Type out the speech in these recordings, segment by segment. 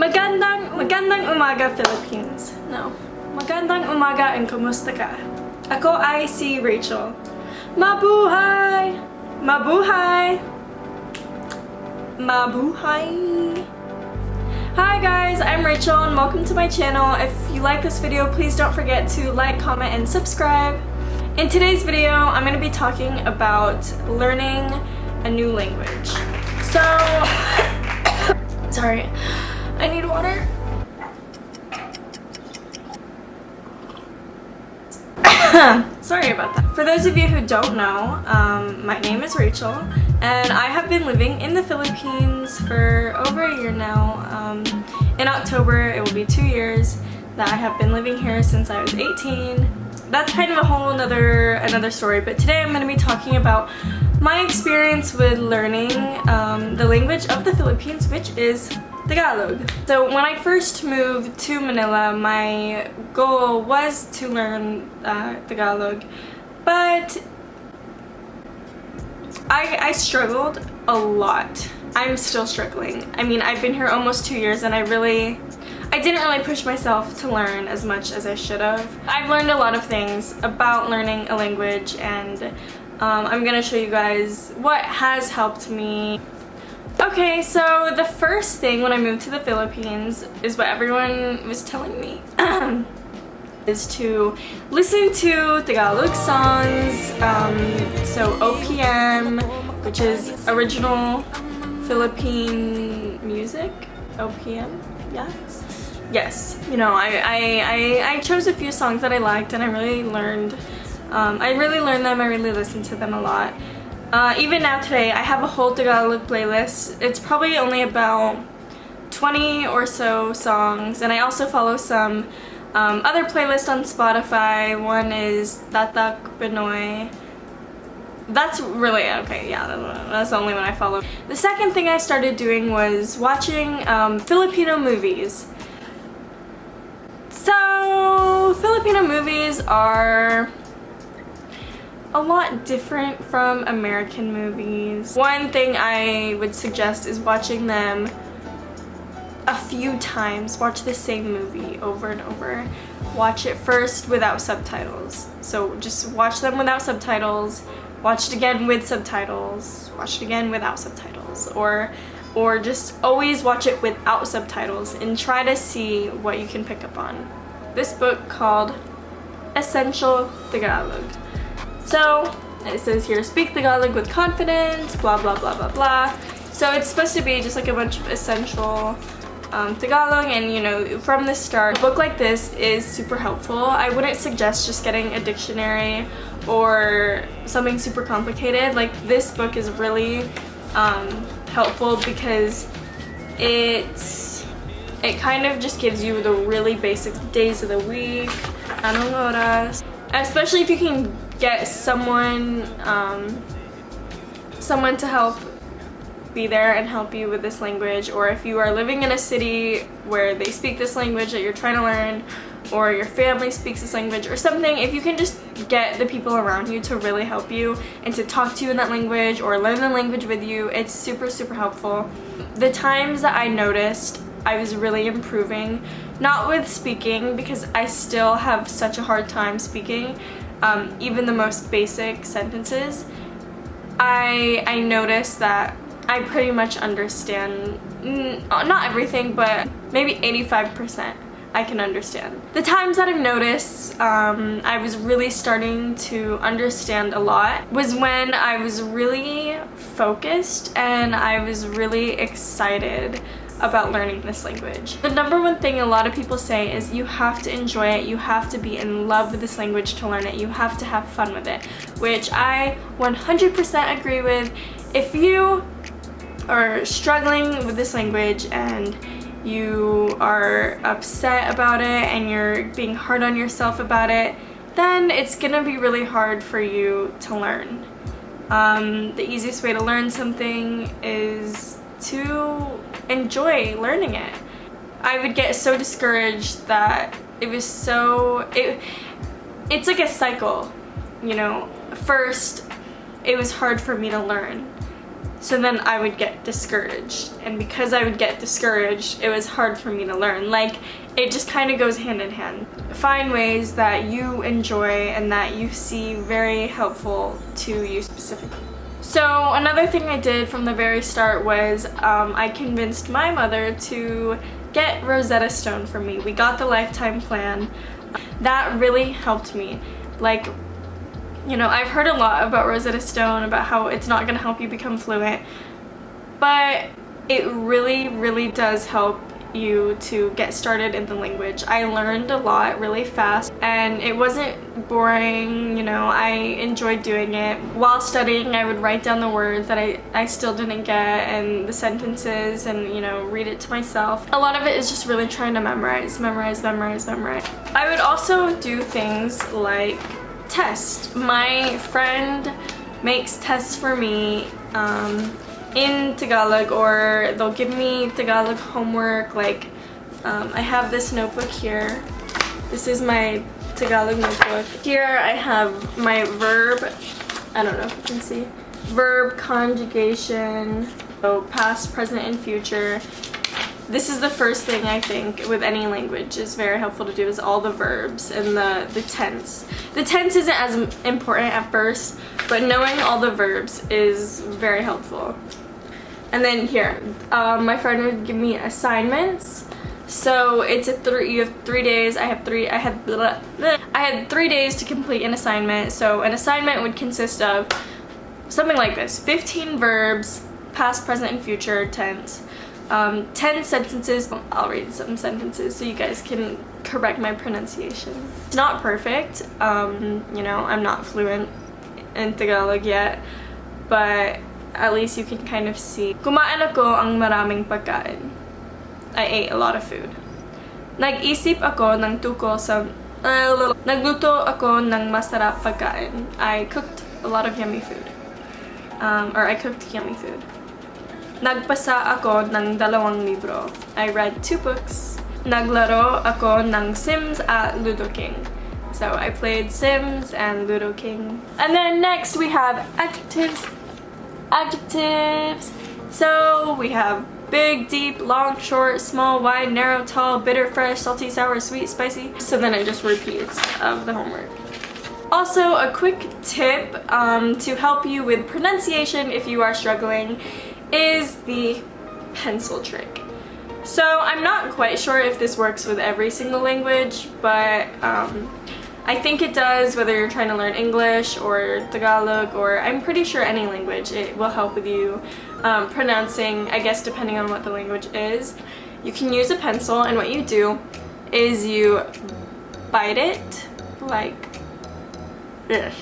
Magandang umaga, Philippines. No. Magandang umaga and kumusta ka? Ako ay si Rachel. Mabuhay! Mabuhay! Mabuhay! Hi guys, I'm Rachel and welcome to my channel. If you like this video, please don't forget to like, comment, and subscribe. In today's video, I'm going to be talking about learning a new language. So, sorry, I need water. Sorry about that. For those of you who don't know, my name is Rachel and I have been living in the Philippines for over a year now. In October it will be 2 years that I have been living here since I was 18. That's kind of a whole another story, but today I'm going to be talking about my experience with learning the language of the Philippines, which is Tagalog. So when I first moved to Manila, my goal was to learn Tagalog, but I struggled a lot. I'm still struggling. I mean, I've been here almost 2 years and I didn't really push myself to learn as much as I should have. I've learned a lot of things about learning a language and I'm gonna show you guys what has helped me. Okay, so the first thing when I moved to the Philippines is what everyone was telling me is to listen to Tagalog songs, so OPM, which is original Philippine music, OPM, yes, you know, I chose a few songs that I liked and I really learned them, I really listened to them a lot. Even now today, I have a whole Tagalog playlist. It's probably only about 20 or so songs, and I also follow some other playlists on Spotify. One is Tatak Pinoy. That's really, okay, yeah, that's the only one I follow. The second thing I started doing was watching Filipino movies. So, Filipino movies are a lot different from American movies. One thing I would suggest is watching them a few times. Watch the same movie over and over. Watch it first without subtitles. So just watch them without subtitles, watch it again with subtitles, watch it again without subtitles, or just always watch it without subtitles and try to see what you can pick up on. This book called Essential Tagalog. So it says here, speak Tagalog with confidence, blah blah blah blah blah. So it's supposed to be just like a bunch of essential Tagalog, and you know, from the start, a book like this is super helpful. I wouldn't suggest just getting a dictionary or something super complicated. Like, this book is really helpful because it kind of just gives you the really basic days of the week, anong oras, especially if you can get someone to help be there and help you with this language, or if you are living in a city where they speak this language that you're trying to learn, or your family speaks this language or something, if you can just get the people around you to really help you and to talk to you in that language or learn the language with you, it's super helpful. The times that I noticed I was really improving, not with speaking, because I still have such a hard time speaking, even the most basic sentences, I noticed that I pretty much understand, not everything, but maybe 85% I can understand. The times that I've noticed I was really starting to understand a lot was when I was really focused and I was really excited about learning this language. The number one thing a lot of people say is you have to enjoy it, you have to be in love with this language to learn it, you have to have fun with it, which I 100% agree with. If you are struggling with this language and you are upset about it and you're being hard on yourself about it, then it's gonna be really hard for you to learn. The easiest way to learn something is to enjoy learning it. I would get so discouraged that it's like a cycle, you know. First, it was hard for me to learn. So then I would get discouraged. And because I would get discouraged, it was hard for me to learn. Like, it just kind of goes hand in hand. Find ways that you enjoy and that you see very helpful to you specifically. So another thing I did from the very start was I convinced my mother to get Rosetta Stone for me. We got the lifetime plan. That really helped me. Like, you know, I've heard a lot about Rosetta Stone, about how it's not going to help you become fluent, but it really, really does help you to get started in the language. I learned a lot really fast and it wasn't boring, you know, I enjoyed doing it. While studying, I would write down the words that I still didn't get and the sentences and, you know, read it to myself. A lot of it is just really trying to memorize. I would also do things like test. My friend makes tests for me in Tagalog, or they'll give me Tagalog homework. Like I have this notebook here. This is my Tagalog notebook. Here I have my verb, I don't know if you can see, verb conjugation, so past, present, and future. This is the first thing I think with any language is very helpful to do, is all the verbs and the tense. The tense isn't as important at first, but knowing all the verbs is very helpful. And then here, my friend would give me assignments. So it's you have 3 days. I had 3 days to complete an assignment. So an assignment would consist of something like this: 15 verbs, past, present, and future tense. 10 sentences. I'll read some sentences so you guys can correct my pronunciation. It's not perfect. You know, I'm not fluent in Tagalog yet, but at least you can kind of see. Kumain ako ang maraming pagkain. I ate a lot of food. Nag-isip ako ng tukol sa... Nagluto ako ng masarap pagkain. I cooked a lot of yummy food. Or I cooked yummy food. Nagbasa ako ng 2 libro. I read 2 books. Naglaro ako ng Sims at Ludo King. So I played Sims and Ludo King. And then next we have adjectives. So we have big, deep, long, short, small, wide, narrow, tall, bitter, fresh, salty, sour, sweet, spicy. So then it just repeats of the homework. Also, a quick tip to help you with pronunciation if you are struggling is the pencil trick. So I'm not quite sure if this works with every single language, but I think it does, whether you're trying to learn English or Tagalog, or I'm pretty sure any language. It will help with you pronouncing, I guess, depending on what the language is. You can use a pencil, and what you do is you bite it like this,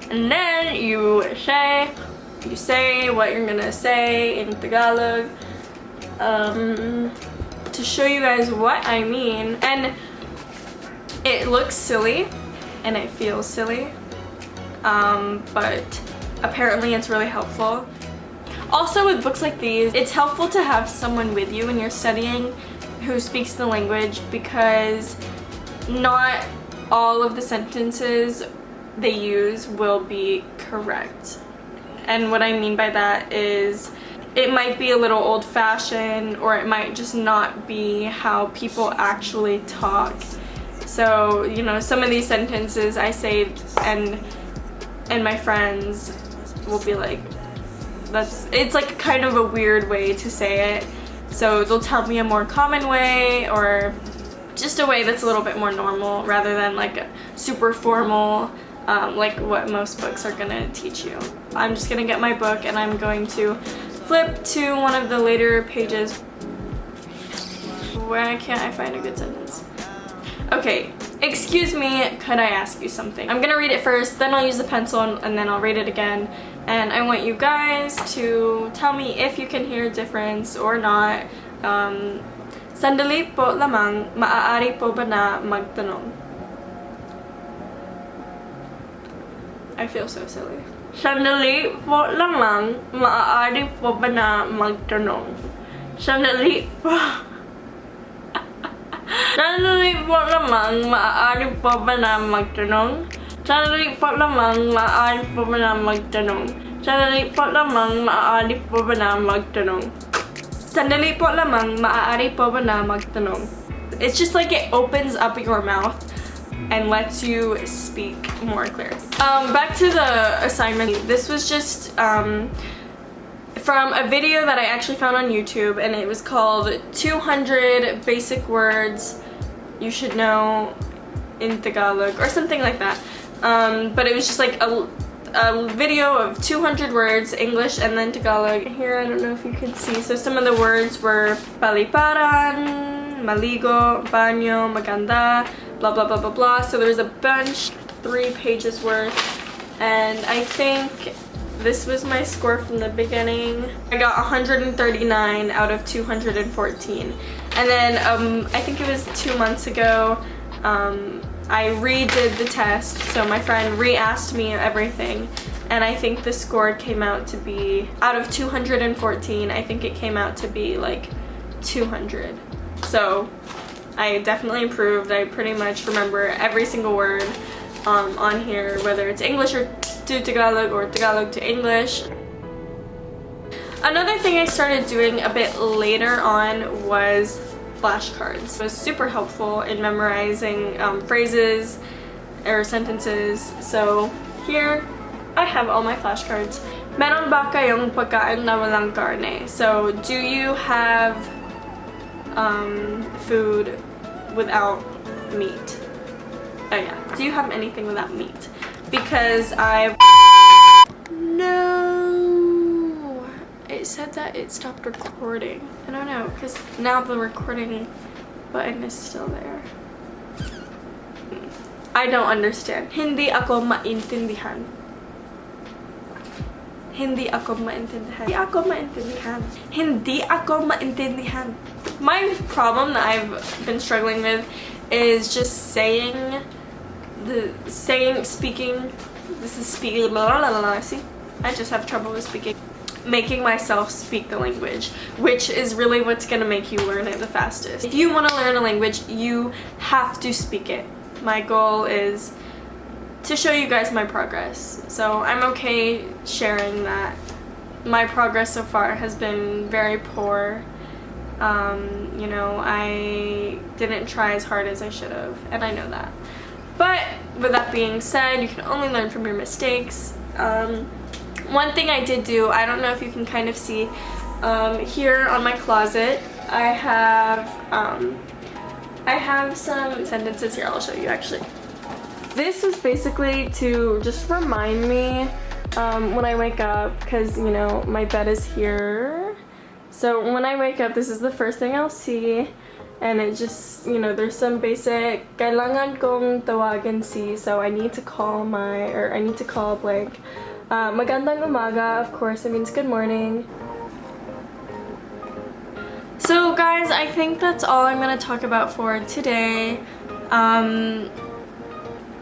and then you say what you're gonna say in Tagalog. To show you guys what I mean, and it looks silly and it feels silly, but apparently it's really helpful. Also, with books like these, it's helpful to have someone with you when you're studying who speaks the language, because not all of the sentences they use will be correct. And what I mean by that is it might be a little old-fashioned, or it might just not be how people actually talk. So, you know, some of these sentences I say and my friends will be like, it's like kind of a weird way to say it. So they'll tell me a more common way, or just a way that's a little bit more normal, rather than like a super formal, like what most books are gonna teach you. I'm just gonna get my book and I'm going to flip to one of the later pages. Where can't I find a good sentence? Okay, excuse me, could I ask you something? I'm gonna read it first, then I'll use the pencil, and then I'll read it again. And I want you guys to tell me if you can hear a difference or not. Sandali po lamang, maaari po ba na magtanong? I feel so silly. Sandali po lamang, maaari po ba na magtanong? Sandali po... Sandali po lamang, maaari po ba na magtanong? Sandali po lamang, maaari po ba na magtanong? Sandali po lamang, maaari po ba na magtanong? Sandali po lamang, maaari po ba na magtanong? It's just like it opens up your mouth and lets you speak more clear. Back to the assignment. This was just from a video that I actually found on YouTube, and it was called 200 Basic Words You Should Know in Tagalog or something like that. But it was just like a video of 200 words, English and then Tagalog. Here, I don't know if you can see. So some of the words were paliparan, maligo, banyo, maganda, blah blah blah blah blah. So there's a bunch, 3 pages worth, and I think this was my score from the beginning. I got 139 out of 214. And then I think it was 2 months ago, I redid the test. So my friend re-asked me everything, and I think the score came out to be, out of 214, I think it came out to be like 200. So I definitely improved. I pretty much remember every single word on here, whether it's English or to Tagalog or Tagalog to English. Another thing I started doing a bit later on was flashcards. It was super helpful in memorizing phrases or sentences. So here I have all my flashcards. Meron ba kayong pagkain na walang karne? So do you have food without meat? Oh yeah, do you have anything without meat? Because no, it said that it stopped recording. I don't know, because now the recording button is still there. I don't understand. Hindi ako maintindihan. Hindi ako maintindihan. Hindi ako maintindihan. Hindi ako maintindihan. My problem that I've been struggling with is just speaking. This is speaking. See, I just have trouble with speaking. Making myself speak the language, which is really what's gonna make you learn it the fastest. If you want to learn a language, you have to speak it. My goal is to show you guys my progress. So I'm okay sharing that my progress so far has been very poor. You know, I didn't try as hard as I should have, and I know that. But with that being said, you can only learn from your mistakes. One thing I did do, I don't know if you can kind of see, here on my closet, I have some sentences here. I'll show you actually. This is basically to just remind me when I wake up, because you know my bed is here. So when I wake up, this is the first thing I'll see, and it just, you know, there's some basic kailangan kong tawagan si, so I need to call blank. Magandang umaga, of course, it means good morning. So guys, I think that's all I'm gonna talk about for today. I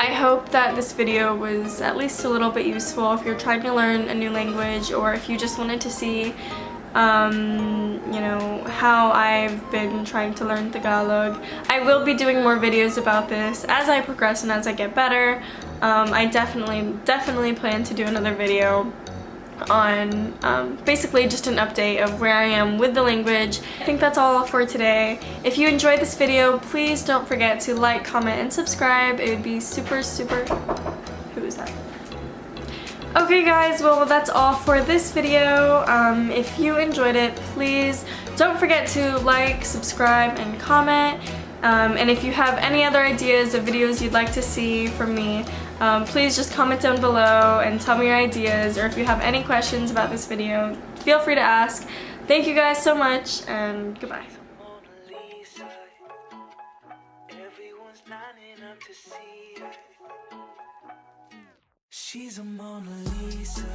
hope that this video was at least a little bit useful if you're trying to learn a new language, or if you just wanted to see you know, how I've been trying to learn Tagalog. I will be doing more videos about this as I progress and as I get better. I definitely plan to do another video on basically just an update of where I am with the language. I think that's all for today. If you enjoyed this video, please don't forget to like, comment, and subscribe. It would be super, who is that? Okay guys, well that's all for this video. If you enjoyed it, please don't forget to like, subscribe, and comment. And if you have any other ideas of videos you'd like to see from me, please just comment down below and tell me your ideas, or if you have any questions about this video, feel free to ask. Thank you guys so much, and goodbye. She's a Mona Lisa.